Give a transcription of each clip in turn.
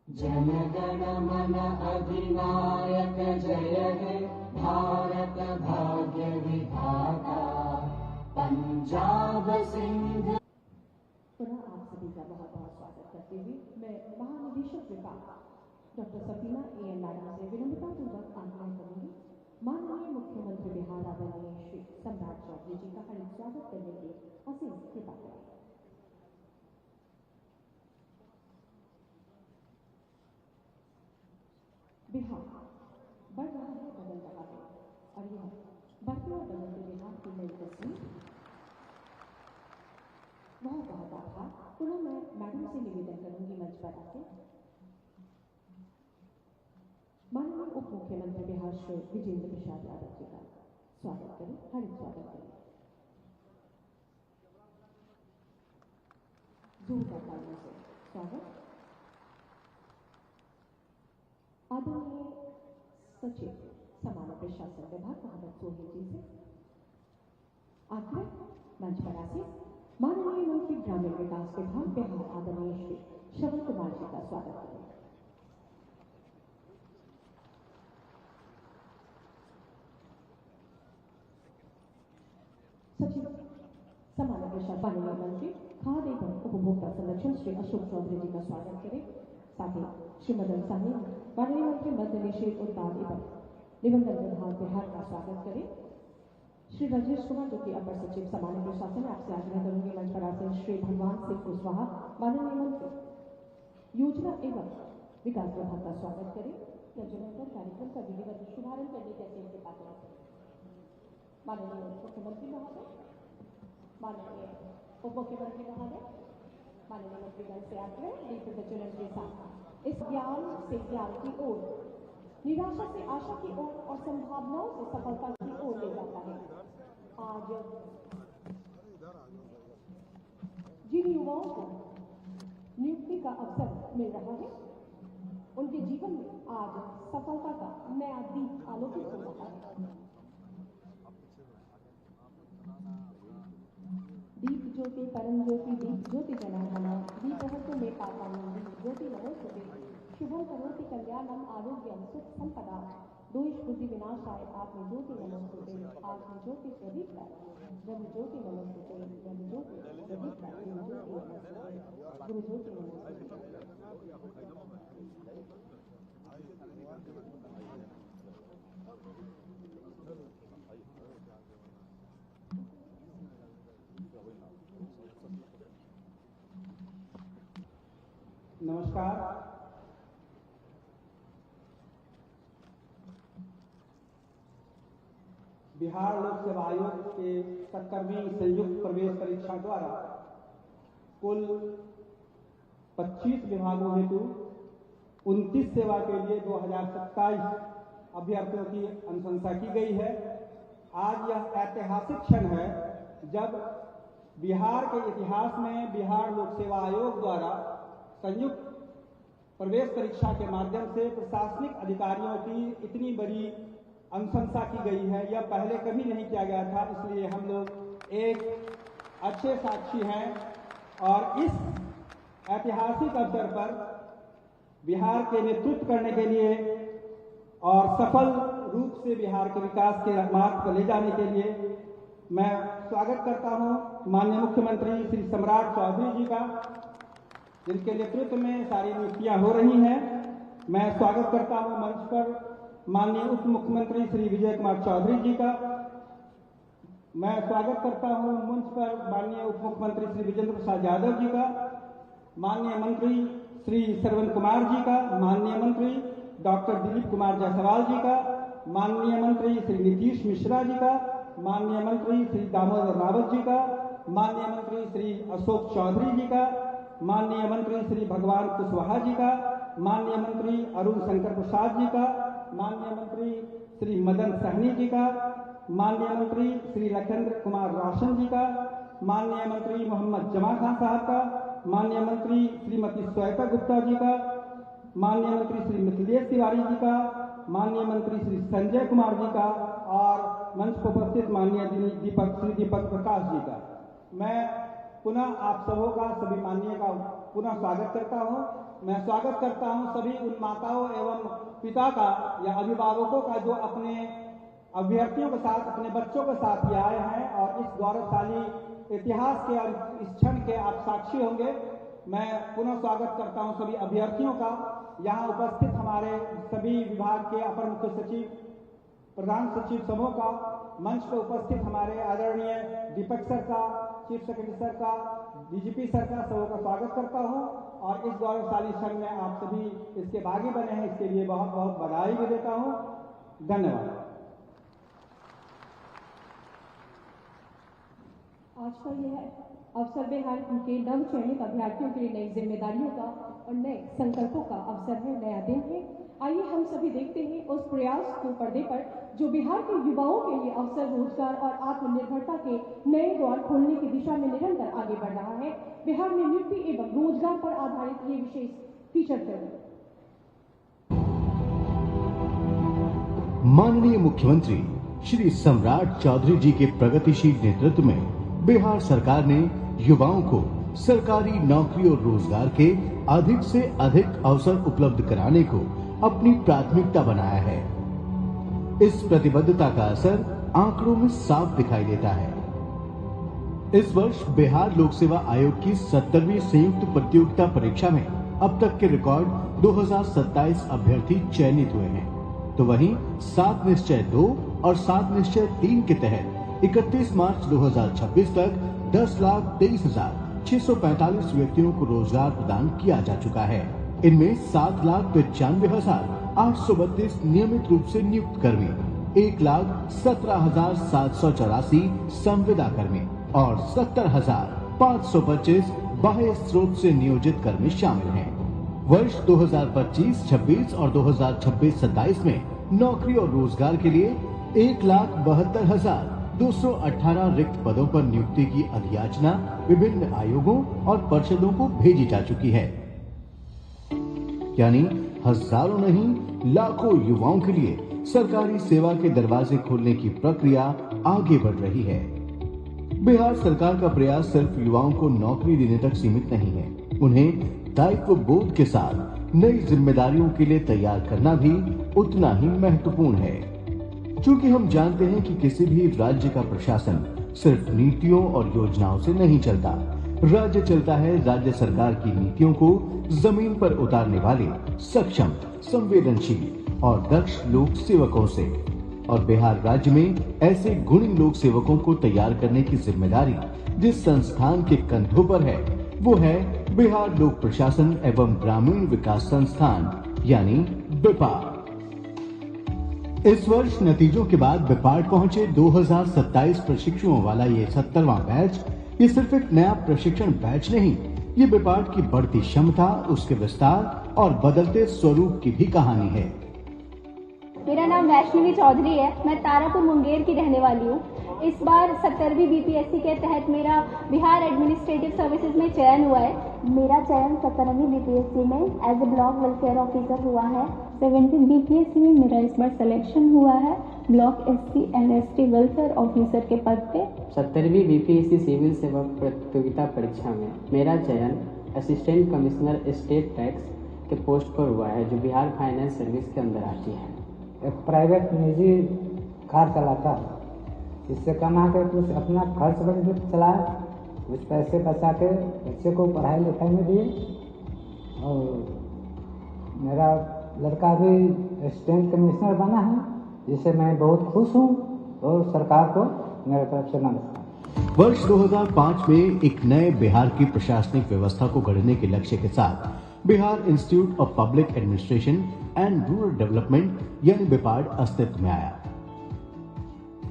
जनगण मन अधिनायक जय हे भारत भाग्य विधाता पंजाब सिंध। पुनः आप सभी का बहुत बहुत स्वागत करते हुए मैं महानिदेशक विभाग डॉक्टर सफीना ए.एन. मैडम से विनम्रतापूर्वक आग्रह करूंगी माननीय मुख्यमंत्री बिहार आदरणीय श्री सम्राट चौधरी जी का हार्दिक स्वागत करने की असीम कृपा करें। बिहार बढ़ रहा है, बदल रहा है और यह बढ़ते और बदलते बिहार की नई तस्वीर बहुत आभार। पुनः मैं मैडम से निवेदन करूंगी मंच पर आके माननीय उप मुख्यमंत्री बिहार श्री विजेंद्र प्रसाद यादव जी का स्वागत करें, हार्दिक स्वागत करें। जोरदार तालियों से स्वागत। आदरणीय सचिव सामान्य प्रशासन विभाग मोहम्मद सोहेल जी से आग्रह मंच पर आसे माननीय मंत्री ग्रामीण विकास विभाग बिहार आदरणीय श्री श्रवण कुमार जी का स्वागत करें। सचिव सामान्य प्रशासन माननीय मंत्री खाद्य एवं उपभोक्ता संरक्षण श्री अशोक चौधरी जी का स्वागत करें। साथ ही श्री मदन साहनी माननीय मंत्री मद्य निषेध उत्पाद एवं निबंधन विभाग बिहार का स्वागत करें। श्री राजेश कुमार जो कि अपर सचिव सामान्य प्रशासन आपसे आग्रह करूंगी मंच पर आसन श्री भगवान सिंह कुशवाहा माननीय मंत्री योजना एवं विकास विभाग का स्वागत करें। योजना पर कार्यक्रम का विधिवत शुभारंभ करने के असीम कृपा करें। माननीय मुख्यमंत्री महोदय, माननीय उप मुख्यमंत्री महोदय, माननीय मंत्रीगण से आग्रह दीप प्रज्वलन के साथ इस ज्ञान से ज्ञान की ओर, निराशा से आशा की ओर और संभावनाओं से सफलता की ओर ले जाता है। आज जिन युवाओं को नियुक्ति का अवसर मिल रहा है उनके जीवन में आज सफलता का नया दीप आलोकित हो रहा है। दीप ज्योति परम ज्योति दीप ज्योति जनार्दन दीपहतु मे पापानां दीप ज्योति नमोस्तुते शुभं करोति कल्याणम आरोग्यम सुख संपदा दोष बुद्धि विनाशाय आत्म ज्योति नमोस्तुते आत्म ज्योति प्रदीप्ताय ब्रह्म ज्योति नमोस्तुते ब्रह्म ज्योति प्रदीप्ताय गुरु ज्योति नमोस्तुते गुरु ज्योति नमोस्तुते। नमस्कार। बिहार लोक सेवा आयोग के 70वीं संयुक्त प्रवेश परीक्षा द्वारा कुल 25 विभागों हेतु 29 सेवा के लिए 2027 अभ्यर्थियों की अनुशंसा की गई है। आज यह ऐतिहासिक क्षण है जब बिहार के इतिहास में बिहार लोक सेवा आयोग द्वारा संयुक्त प्रवेश परीक्षा के माध्यम से प्रशासनिक अधिकारियों की इतनी बड़ी अनुशंसा की गई है। यह पहले कभी नहीं किया गया था, इसलिए हम लोग एक अच्छे साक्षी हैं और इस ऐतिहासिक अवसर पर बिहार के नेतृत्व करने के लिए और सफल रूप से बिहार के विकास के मार्ग पर ले जाने के लिए मैं स्वागत करता हूं माननीय मुख्यमंत्री श्री सम्राट चौधरी जी का, जिनके नेतृत्व में सारी नियुक्तियां हो रही हैं। मैं स्वागत करता हूं मंच पर माननीय उप मुख्यमंत्री श्री विजय कुमार चौधरी जी का। मैं स्वागत करता हूं मंच पर माननीय उप मुख्यमंत्री श्री विजेंद्र प्रसाद यादव जी का, माननीय मंत्री श्री श्रवण कुमार जी का, माननीय मंत्री डॉक्टर दिलीप कुमार जायसवाल जी का, माननीय मंत्री श्री नीतीश मिश्रा जी का, माननीय मंत्री श्री दामोदर रावत जी का, माननीय मंत्री श्री अशोक चौधरी जी का, माननीय मंत्री श्री भगवान कुशवाहा जी का, माननीय मंत्री अरुण शंकर प्रसाद जी का, माननीय मंत्री श्री मदन सहनी जी का, माननीय मंत्री श्री लखेंद्र कुमार रोशन जी का, माननीय मंत्री मोहम्मद जमा खान साहब का, माननीय मंत्री श्रीमती श्वेता गुप्ता जी का, माननीय मंत्री श्री मिथिलेश तिवारी जी का, माननीय मंत्री श्री संजय कुमार जी का और मंच पर उपस्थित माननीय दीपक प्रकाश जी का। मैं पुनः आप सबों का, सभी माननीय का पुनः स्वागत करता हूं। मैं स्वागत करता हूं सभी उन माताओं एवं पिता का या अभिभावकों का जो अपने अभ्यर्थियों के साथ, अपने बच्चों के साथ ये आए हैं और इस गौरवशाली इतिहास के और इस क्षण के आप साक्षी होंगे। मैं पुनः स्वागत करता हूं सभी अभ्यर्थियों का। यहाँ उपस्थित हमारे सभी विभाग के अपर मुख्य सचिव, प्रधान सचिव समूह का, मंच पर उपस्थित हमारे आदरणीय दीपक सर का, चीफ सेक्रेटरी सर का, डीजीपी सर का, सबों का स्वागत करता हूं और इस गौरवशाली क्षण में आप सभी इसके भागी बने हैं, इसके लिए बहुत बहुत बधाई भी देता हूं। धन्यवाद। आज का यह अवसर बिहार के नव चयनित अभ्यर्थियों के लिए नई जिम्मेदारियों का और नए संकल्पों का अवसर है, नया दिन है। आइए हम सभी देखते हैं उस प्रयास को पर्दे पर जो बिहार के युवाओं के लिए अवसर, रोजगार और आत्मनिर्भरता के नए द्वार खोलने की दिशा में निरंतर आगे बढ़ रहा है। बिहार में नियुक्ति एवं रोजगार पर आधारित ये विशेष फीचर फिल्म। माननीय मुख्यमंत्री श्री सम्राट चौधरी जी के प्रगतिशील नेतृत्व में बिहार सरकार ने युवाओं को सरकारी नौकरी और रोजगार के अधिक से अधिक अवसर उपलब्ध कराने को अपनी प्राथमिकता बनाया है। इस प्रतिबद्धता का असर आंकड़ों में साफ दिखाई देता है। इस वर्ष बिहार लोक सेवा आयोग की 70वीं संयुक्त प्रतियोगिता परीक्षा में अब तक के रिकॉर्ड 2027 अभ्यर्थी चयनित हुए हैं, तो वहीं 7 निश्चय 2 और 7 निश्चय 3 के तहत 31 मार्च 2026 तक 10,23,645 व्यक्तियों को रोजगार प्रदान किया जा चुका है। इनमें 7,95,832 नियमित रूप से नियुक्त कर्मी, 1,17,784 संविदा कर्मी और 70,525 बाह्य स्रोत से नियोजित कर्मी शामिल हैं। वर्ष 2025-26 और 2026-27 में नौकरी और रोजगार के लिए 1,72,218 रिक्त पदों पर नियुक्ति की अधियाचना विभिन्न आयोगों और परिषदों को भेजी जा चुकी है। यानी हजारों नहीं लाखों युवाओं के लिए सरकारी सेवा के दरवाजे खोलने की प्रक्रिया आगे बढ़ रही है। बिहार सरकार का प्रयास सिर्फ युवाओं को नौकरी देने तक सीमित नहीं है, उन्हें दायित्व बोध के साथ नई जिम्मेदारियों के लिए तैयार करना भी उतना ही महत्वपूर्ण है। क्योंकि हम जानते हैं कि किसी भी राज्य का प्रशासन सिर्फ नीतियों और योजनाओं से नहीं चलता। राज्य चलता है राज्य सरकार की नीतियों को जमीन पर उतारने वाले सक्षम, संवेदनशील और दक्ष लोक सेवकों से। और बिहार राज्य में ऐसे गुणी लोक सेवकों को तैयार करने की जिम्मेदारी जिस संस्थान के कंधों पर है, वो है बिहार लोक प्रशासन एवं ग्रामीण विकास संस्थान यानी बिपार। इस वर्ष नतीजों के बाद बिपार पहुंचे 2027 प्रशिक्षुओं वाला ये 70वां बैच ये सिर्फ एक नया प्रशिक्षण बैच नहीं, ये बिपार की बढ़ती क्षमता, उसके विस्तार और बदलते स्वरूप की भी कहानी है। मेरा नाम वैष्णवी चौधरी है। मैं तारापुर मुंगेर की रहने वाली हूँ। इस बार 70वीं बीपीएससी के तहत मेरा बिहार एडमिनिस्ट्रेटिव सर्विसेज में चयन हुआ है। मेरा चयन 70वीं बीपीएससी में as a block welfare officer हुआ है। 70वीं बीपीएससी में मेरा इस बार सिलेक्शन हुआ है block SC and ST welfare officer के पद पे। 70वीं बीपीएससी सिविल सेवा प्रतियोगिता परीक्षा में मेरा चयन असिस्टेंट कमिश्नर स्टेट टैक्स के पोस्ट पर हुआ है, जो बिहार फाइनेंस सर्विस के अंदर आती है। एक प्राइवेट निजी कार चलाता है, इससे कमा के कुछ अपना खर्च बच चलाए, कुछ पैसे बचा के बच्चे को पढ़ाई लिखाई में दिए। और मेरा लड़का भी असिस्टेंट कमिश्नर बना है, जिससे मैं बहुत खुश हूँ और सरकार को मेरे तरफ से नमस्कार। वर्ष 2005 में एक नए बिहार की प्रशासनिक व्यवस्था को गढ़ने के लक्ष्य के साथ Bihar institute of public administration and rural development यानी बिपाड अस्तित्व में आया।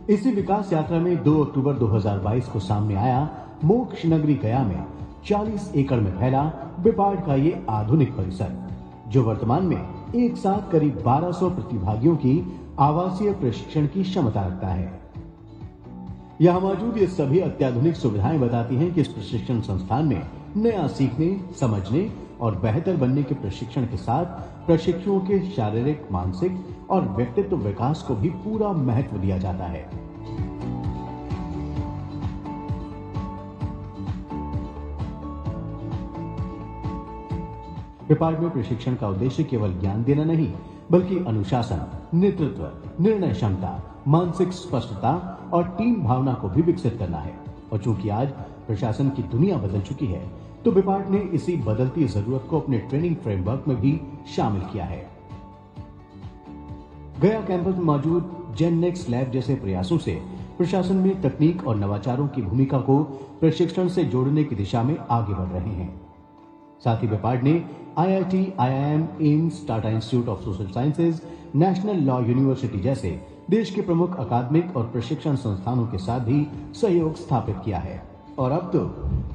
इसी विकास यात्रा में 2 अक्टूबर 2022 को सामने आया मोक्ष नगरी गया में 40 एकड़ में फैला बिपाड का ये आधुनिक परिसर, जो वर्तमान में एक साथ करीब 1200 प्रतिभागियों की आवासीय प्रशिक्षण की क्षमता रखता है। यहां मौजूद ये सभी अत्याधुनिक सुविधाएं बताती हैं कि इस प्रशिक्षण संस्थान में नया सीखने, समझने और बेहतर बनने के प्रशिक्षण के साथ प्रशिक्षुओं के शारीरिक, मानसिक और व्यक्तित्व विकास को भी पूरा महत्व दिया जाता है। बिपाड में प्रशिक्षण का उद्देश्य केवल ज्ञान देना नहीं, बल्कि अनुशासन, नेतृत्व, निर्णय क्षमता, मानसिक स्पष्टता और टीम भावना को भी विकसित करना है। और चूंकि आज प्रशासन की दुनिया बदल चुकी है, तो बिपाड ने इसी बदलती जरूरत को अपने ट्रेनिंग फ्रेमवर्क में भी शामिल किया है। गया कैंपस में मौजूद जेननेक्स लैब जैसे प्रयासों से प्रशासन में तकनीक और नवाचारों की भूमिका को प्रशिक्षण से जोड़ने की दिशा में आगे बढ़ रहे हैं। साथ ही बिपाड ने IIT, IIM, AIIMS, Tata institute of social sciences, national law university जैसे देश के प्रमुख अकादमिक और प्रशिक्षण संस्थानों के साथ भी सहयोग स्थापित किया है। और अब तो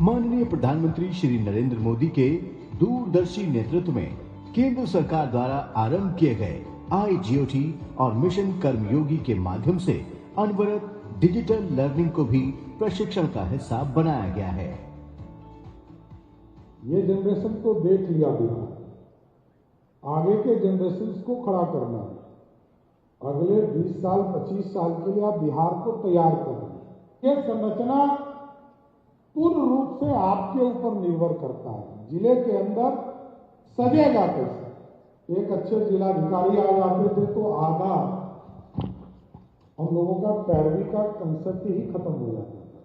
माननीय प्रधानमंत्री श्री नरेंद्र मोदी के दूरदर्शी नेतृत्व में केंद्र सरकार द्वारा आरंभ किए गए IGOT और मिशन कर्मयोगी के माध्यम से अनवरत डिजिटल लर्निंग को भी प्रशिक्षण का हिस्सा बनाया गया है। ये जनरेशन को देख लिया बिहार, आगे के जनरेशन को खड़ा करना है। अगले 20 साल 25 साल के लिए आप बिहार को तैयार करें। ये संरचना पूर्ण रूप से आपके ऊपर निर्भर करता है। जिले के अंदर सजेगा कैसे? एक अच्छे जिलाधिकारी आ जाते थे तो आधा हम लोगों का पैरवी का कंसेप्ट ही खत्म हो जाता था।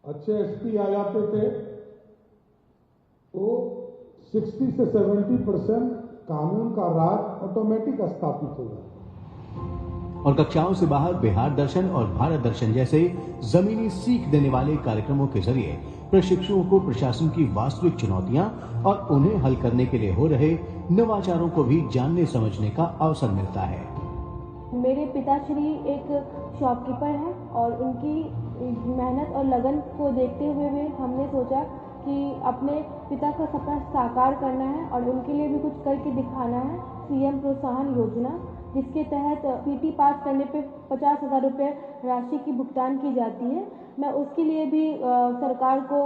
अच्छे एसपी आ जाते थे तो 60 से 70% कानून का राज ऑटोमेटिक स्थापित हो जाता। और कक्षाओं से बाहर बिहार दर्शन और भारत दर्शन जैसे जमीनी सीख देने वाले कार्यक्रमों के जरिए प्रशिक्षुओं को प्रशासन की वास्तविक चुनौतियां और उन्हें हल करने के लिए हो रहे नवाचारों को भी जानने समझने का अवसर मिलता है। मेरे पिताश्री एक शॉपकीपर हैं और उनकी मेहनत और लगन को देखते हुए हमने सोचा कि अपने पिता का सपना साकार करना है और उनके लिए भी कुछ करके दिखाना है। सीएम प्रोत्साहन योजना, जिसके तहत पीटी पास करने पे 50,000 रुपये राशि की भुगतान की जाती है, मैं उसके लिए भी सरकार को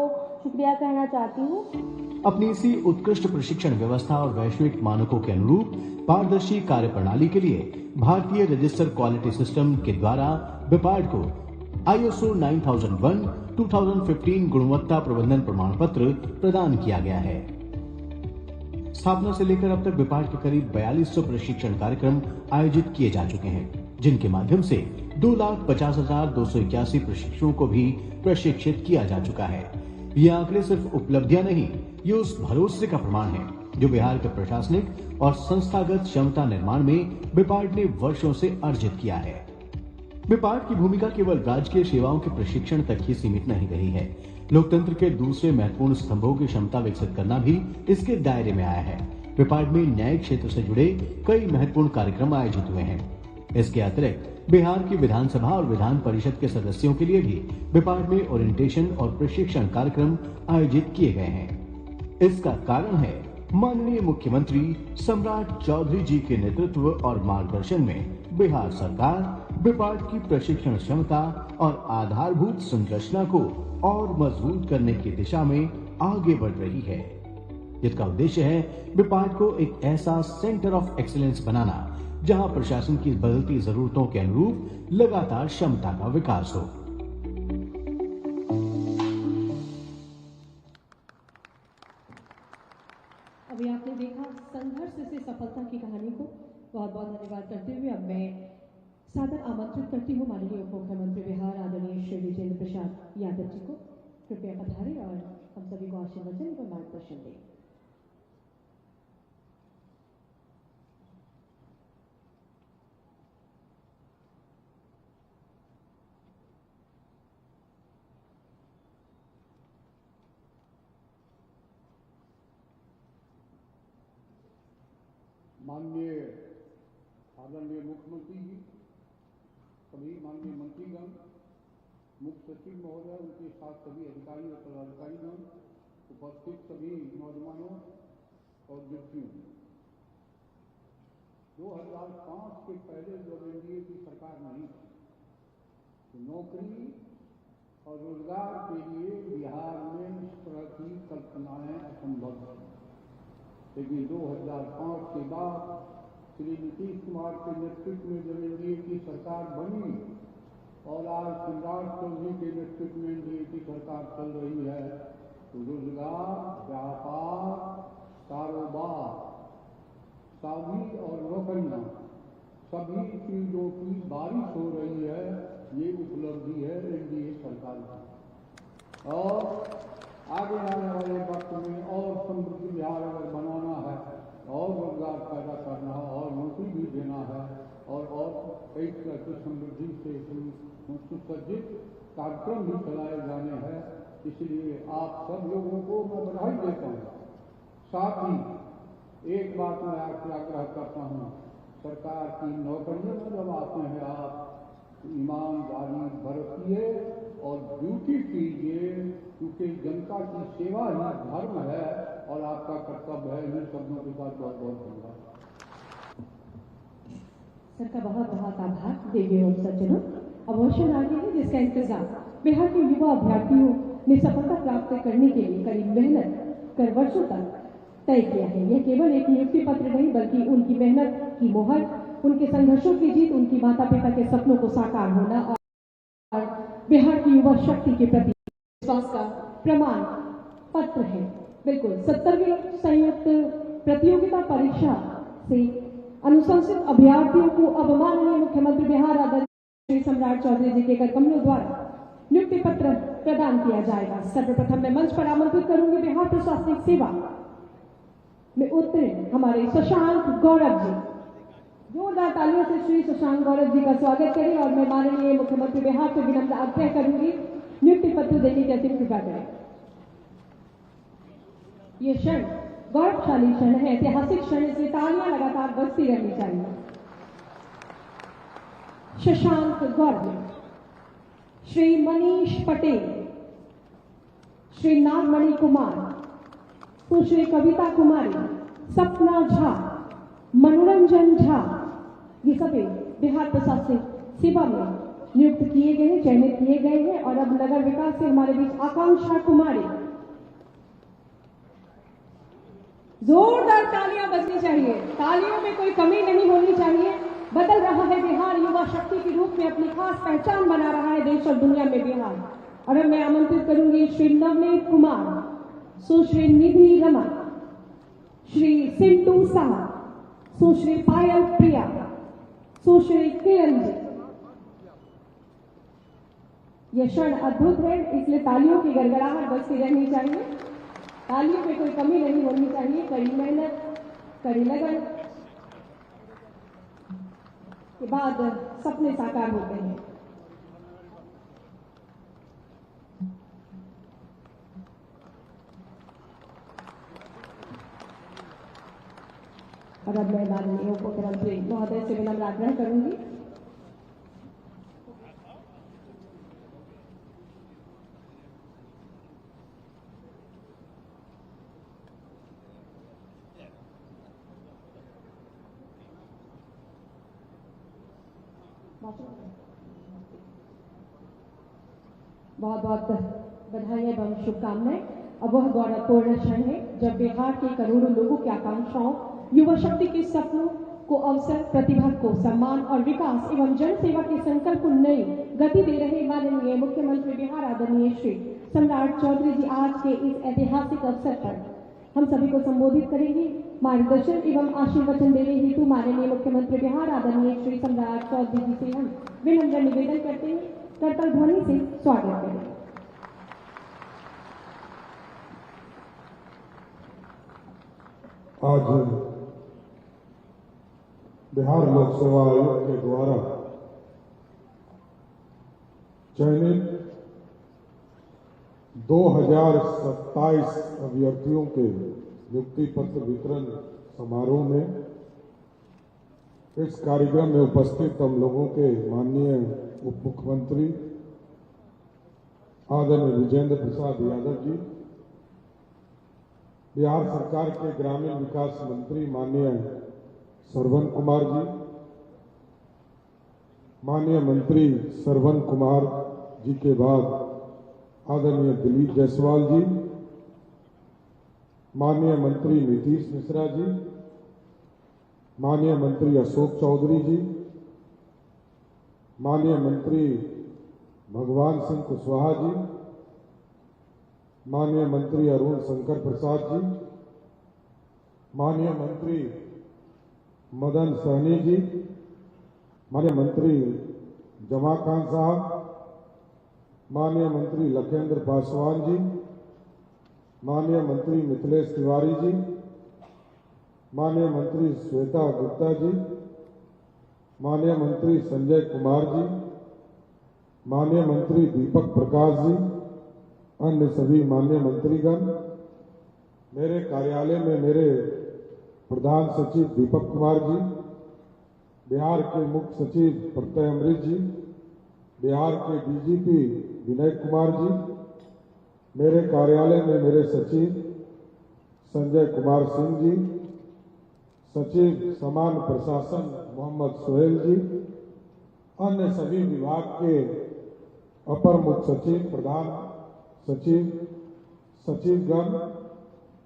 शुक्रिया कहना चाहती हूँ। अपनी इसी उत्कृष्ट प्रशिक्षण व्यवस्था और वैश्विक मानकों के अनुरूप पारदर्शी कार्य प्रणाली के लिए भारतीय रजिस्टर क्वालिटी सिस्टम के द्वारा बिपाड को ISO 9001 2015 गुणवत्ता प्रबंधन प्रमाण पत्र प्रदान किया गया है। स्थापना से लेकर अब तक बिपाड के करीब 4200 प्रशिक्षण कार्यक्रम आयोजित किए जा चुके हैं, जिनके माध्यम से 2,50,281 प्रशिक्षुओं को भी प्रशिक्षित किया जा चुका है। ये आंकड़े सिर्फ उपलब्धियां नहीं, ये उस भरोसे का प्रमाण है जो बिहार के प्रशासनिक और संस्थागत क्षमता निर्माण में बिपाड ने वर्षों से अर्जित किया है। बिपाड की भूमिका केवल राजकीय सेवाओं के प्रशिक्षण तक ही सीमित नहीं रही है। लोकतंत्र के दूसरे महत्वपूर्ण स्तंभों की क्षमता विकसित करना भी इसके दायरे में आया है। विपाट में न्यायिक क्षेत्र से जुड़े कई महत्वपूर्ण कार्यक्रम आयोजित हुए हैं। इसके अतिरिक्त बिहार की विधानसभा और विधान परिषद के सदस्यों के लिए भी विपाट में ओरिएंटेशन और प्रशिक्षण कार्यक्रम आयोजित किए गए हैं। इसका कारण है माननीय मुख्यमंत्री सम्राट चौधरी जी के नेतृत्व और मार्गदर्शन में बिहार सरकार विपाट की प्रशिक्षण क्षमता और आधारभूत संरचना को और मजबूत करने की दिशा में आगे बढ़ रही है, जिसका उद्देश्य है विपाट को एक ऐसा सेंटर ऑफ एक्सीलेंस बनाना जहां प्रशासन की बदलती जरूरतों के अनुरूप लगातार क्षमता का विकास हो। अभी आपने देखा संघर्ष से सफलता की कहानी को। बहुत बहुत धन्यवाद करते हुए अब मैं सादर आमंत्रित करती हूँ माननीय उप मुख्यमंत्री बिहार आदरणीय श्री विजेंद्र प्रसाद यादव जी को। कृपया पधारें और हम सभी को आशीर्वचन एवं मार्गदर्शन दें। माननीय आदरणीय मुख्यमंत्री जी, सभी माननीय मंत्रीगण, मुख्य सचिव महोदय, उनके साथ सभी अधिकारी और पदाधिकारीगण, उपस्थित सभी नौजवानों और व्यक्तियों, 2005 के पहले जब एनडीए की सरकार नहीं थी तो नौकरी और रोजगार के लिए बिहार में इस तरह की कल्पनाएं असंभव थी। लेकिन 2005 के बाद श्री नीतीश कुमार के नेतृत्व में जब एनडीए की सरकार बनी और आज सम्राट चौधरी के नेतृत्व में एनडीए की सरकार चल रही है तो रोजगार, व्यापार, कारोबार, शादी और नौकरियां, सभी चीजों की बारिश हो रही है। ये उपलब्धि है एनडीए सरकार की। और आगे आने वाले वक्त में और समृद्ध बिहार अगर बनाना है और रोजगार पैदा करना है और नौकरी भी देना है और कई तरह की समृद्धि से सुसज्जित कार्यक्रम भी चलाए जाने हैं, इसलिए आप सब लोगों को मैं बधाई देता हूँ। साथ ही एक बात मैं आपसे आग्रह करता हूँ, सरकार की नौकरियों में जब आते हैं आप ईमानदारी बरतिए और ड्यूटी कीजिए, क्योंकि जनता की सेवा ही धर्म है और आपका कर्तव्य है। इन शब्दों के साथ बहुत बहुत धन्यवाद। सर का बहुत बहुत आभार। देवी और सज्जनों, अवसर आ गया है जिसका इंतजार बिहार के युवा अभ्यर्थियों ने सफलता प्राप्त करने के लिए कड़ी मेहनत कर वर्षों तक तय किया है। यह केवल एक नियुक्ति पत्र नहीं बल्कि उनकी मेहनत की मोहर, उनके संघर्षों की जीत, उनकी माता पिता के सपनों को साकार होना और बिहार की युवा शक्ति के प्रति विश्वास का प्रमाण पत्र है। बिल्कुल 70वीं संयुक्त प्रतियोगिता परीक्षा से अनुशंसित अभ्यर्थियों को अब माननीय मुख्यमंत्री बिहार आदरणीय श्री सम्राट चौधरी जी के कर कमलों द्वारा नियुक्ति पत्र प्रदान किया जाएगा। सर्वप्रथम मैं मंच पर आमंत्रित करूंगी बिहार प्रशासनिक सेवा में उत्तीर्ण हमारे शशांक गौरव जी। जोरदार तालियों से श्री शशांक गौरव जी का स्वागत करें और मैं माननीय मुख्यमंत्री बिहार से विनम्र आग्रह करूंगी नियुक्ति पत्र देने की अति कृपा करें। ये क्षण गौरवशाली क्षण है, ऐतिहासिक क्षण, इसलिए तालियां लगातार बजती रहनी चाहिए। शशांक गौरव, श्री मनीष पटेल, श्री नागमणि कुमार, सुश्री कविता कुमारी, सपना झा, मनोरंजन झा, ये सभी बिहार प्रशासनिक सेवा में नियुक्त किए गए हैं, चयनित किए गए हैं। और अब नगर विकास से हमारे बीच आकांक्षा कुमारी। जोरदार तालियां बजनी चाहिए, तालियों में कोई कमी नहीं होनी चाहिए। बदल रहा है बिहार, युवा शक्ति के रूप में अपनी खास पहचान बना रहा है देश और दुनिया में बिहार। और अब मैं आमंत्रित करूंगी श्री नवनीत कुमार, सुश्री निधि रमन, श्री सिंटू शाह, सुश्री पायल प्रिया, सुश्री किरण जी। यह क्षण अद्भुत है, इसलिए तालियों की गड़गड़ाहट बजती रहनी चाहिए। तालियों में कोई कमी नहीं होनी चाहिए। कड़ी मेहनत, कड़ी लगन के बाद सपने साकार होते हैं। और अब मैं माननीय उप मुख्यमंत्री महोदय से विनम्र आग्रह करूंगी। बहुत बहुत बधाई एवं शुभकामनाएं। अब वह गौरवपूर्ण क्षण है जब बिहार के करोड़ों लोगों की आकांक्षाओं, युवा शक्ति के सपनों को अवसर, प्रतिभा को सम्मान और विकास एवं जन सेवा के संकल्प को नई गति दे रहे माननीय मुख्यमंत्री बिहार आदरणीय श्री सम्राट चौधरी जी आज के इस ऐतिहासिक अवसर पर हम सभी को संबोधित करेंगे। मार्गदर्शन एवं आशीर्वचन देने हेतु माननीय मुख्यमंत्री बिहार आदरणीय श्री सम्राट चौधरी जी से हम विनम्र निवेदन करते हैं, करतल ध्वनि से स्वागत करें। आज बिहार लोक सेवा आयोग के द्वारा चयनित 2027 अभ्यर्थियों के नियुक्ति पत्र वितरण समारोह में इस कार्यक्रम में उपस्थित हम लोगों के माननीय उप मुख्यमंत्री आदरणीय विजेंद्र प्रसाद यादव जी, बिहार सरकार के ग्रामीण विकास मंत्री माननीय श्रवण कुमार जी, माननीय मंत्री श्रवण कुमार जी के बाद आदरणीय दिलीप जायसवाल जी, माननीय मंत्री नीतीश मिश्रा जी, माननीय मंत्री अशोक चौधरी जी, माननीय मंत्री भगवान सिंह कुशवाहा जी, माननीय मंत्री अरुण शंकर प्रसाद जी, माननीय मंत्री मदन सहनी जी, माननीय मंत्री जमा खान साहब, माननीय मंत्री लखेंद्र पासवान जी, माननीय मंत्री मिथिलेश तिवारी जी, माननीय मंत्री श्वेता गुप्ता जी, माननीय मंत्री संजय कुमार जी, माननीय मंत्री दीपक प्रकाश जी, अन्य सभी माननीय मंत्रीगण, मेरे कार्यालय में मेरे प्रधान सचिव दीपक कुमार जी, बिहार के मुख्य सचिव प्रत्यय अमृत जी, बिहार के डीजीपी विनय कुमार जी, मेरे कार्यालय में मेरे सचिव संजय कुमार सिंह जी, सचिव समान प्रशासन मोहम्मद सोहेल जी, अन्य सभी विभाग के अपर मुख्य सचिव, प्रधान सचिव, सचिवगण,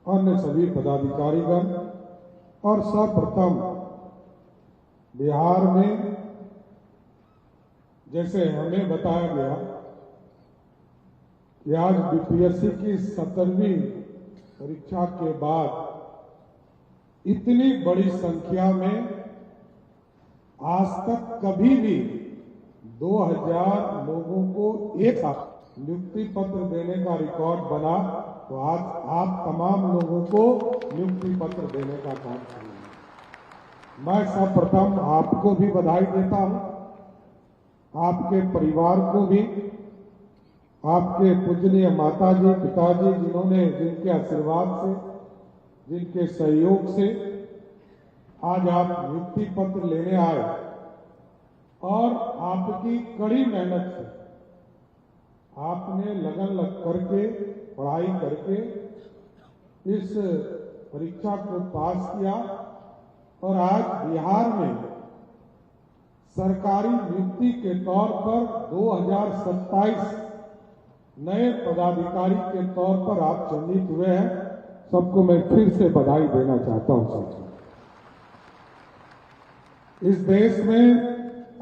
अन्य सभी पदाधिकारीगण और सर्वप्रथम बिहार में जैसे हमें बताया गया कि आज बीपीएससी की 17वीं परीक्षा के बाद इतनी बड़ी संख्या में आज तक कभी भी 2000 लोगों को एक साथ नियुक्ति पत्र देने का रिकॉर्ड बना, तो आज आप तमाम लोगों को नियुक्ति पत्र देने का काम करेंगे। मैं सर्वप्रथम आपको भी बधाई देता हूं, आपके परिवार को भी, आपके पूजनीय माताजी पिताजी जिनके आशीर्वाद से, जिनके सहयोग से आज आप नियुक्ति पत्र लेने आए और आपकी कड़ी मेहनत से आपने लगन लग करके पढ़ाई करके इस परीक्षा को पास किया और आज बिहार में सरकारी नियुक्ति के तौर पर 2027 नए पदाधिकारी के तौर पर आप चयनित हुए हैं। सबको मैं फिर से बधाई देना चाहता हूं साथियों। इस देश में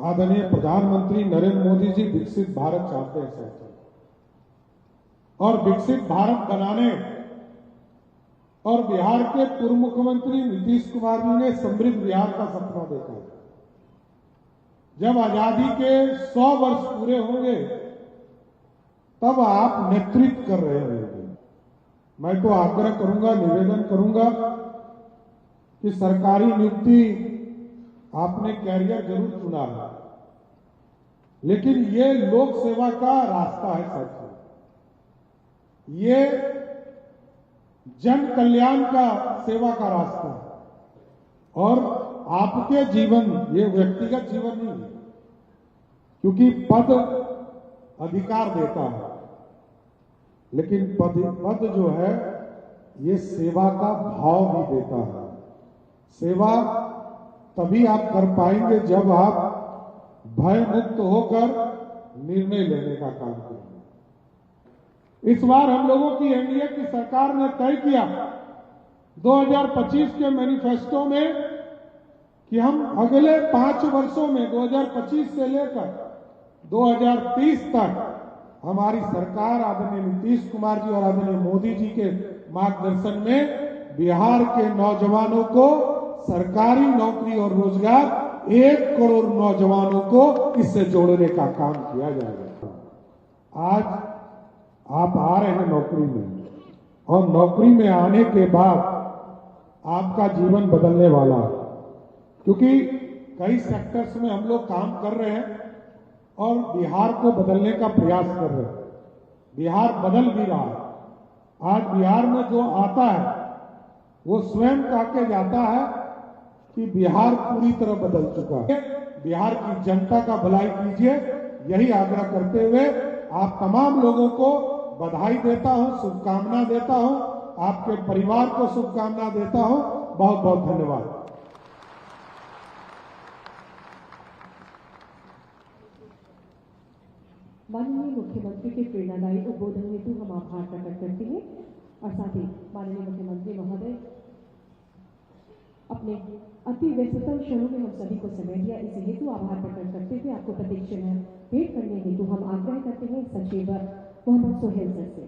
आदरणीय प्रधानमंत्री नरेंद्र मोदी जी विकसित भारत चाहते हैं साथियों, और विकसित भारत बनाने और बिहार के पूर्व मुख्यमंत्री नीतीश कुमार जी ने समृद्ध बिहार का सपना देखा है। जब आजादी के 100 वर्ष पूरे होंगे तब आप नेतृत्व कर रहे होंगे। मैं तो आग्रह करूंगा, निवेदन करूंगा कि सरकारी नियुक्ति आपने कैरियर जरूर चुना है, लेकिन ये लोक सेवा का रास्ता है साथियों, ये जन कल्याण का सेवा का रास्ता है। और आपके जीवन, ये व्यक्तिगत जीवन नहीं है, क्योंकि पद अधिकार देता है, लेकिन पद जो है ये सेवा का भाव भी देता है। सेवा तभी आप कर पाएंगे जब आप भय मुक्त होकर निर्णय लेने का काम करेंगे। इस बार हम लोगों की एनडीए की सरकार ने तय किया 2025 के मैनिफेस्टो में कि हम अगले 5 वर्षों में 2025 से लेकर 2030 तक हमारी सरकार आदरणीय नीतीश कुमार जी और आदरणीय मोदी जी के मार्गदर्शन में बिहार के नौजवानों को सरकारी नौकरी और रोजगार 1 करोड़ नौजवानों को इससे जोड़ने का काम किया जाएगा। आज आप आ रहे हैं नौकरी में, और नौकरी में आने के बाद आपका जीवन बदलने वाला है, क्योंकि कई सेक्टर्स में हम लोग काम कर रहे हैं और बिहार को बदलने का प्रयास कर रहे हैं। बिहार बदल भी रहा है। आज बिहार में जो आता है वो स्वयं कह के जाता है कि बिहार पूरी तरह बदल चुका है। बिहार की जनता का भलाई कीजिए, यही आग्रह करते हुए आप तमाम लोगों को बधाई देता हूं, शुभकामना देता हूं, आपके परिवार को शुभकामना देता हूं। बहुत बहुत धन्यवाद। माननीय मुख्यमंत्री के प्रेरणादायी उद्बोधन हेतु हम आभार प्रकट करते हैं और साथ ही माननीय मुख्यमंत्री महोदय अपने अति व्यस्ततम क्षणों में हम सभी को समय दिया, इसी हेतु आभार प्रकट करते हुए आपको प्रतीक चिन्ह भेंट करने हेतु हम आग्रह करते हैं सचिव मोहम्मद सोहेल सर से।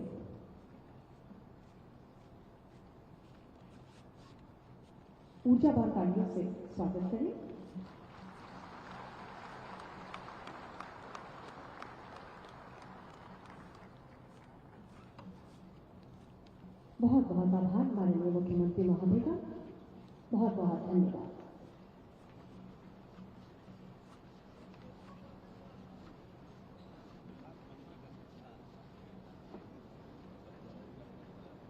ऊर्जावान तालियों से स्वागत करें। बहुत बहुत आभार माननीय मुख्यमंत्री महोदय का, बहुत बहुत धन्यवाद।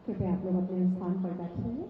कृपया आप लोग अपने स्थान पर बैठे रहिए।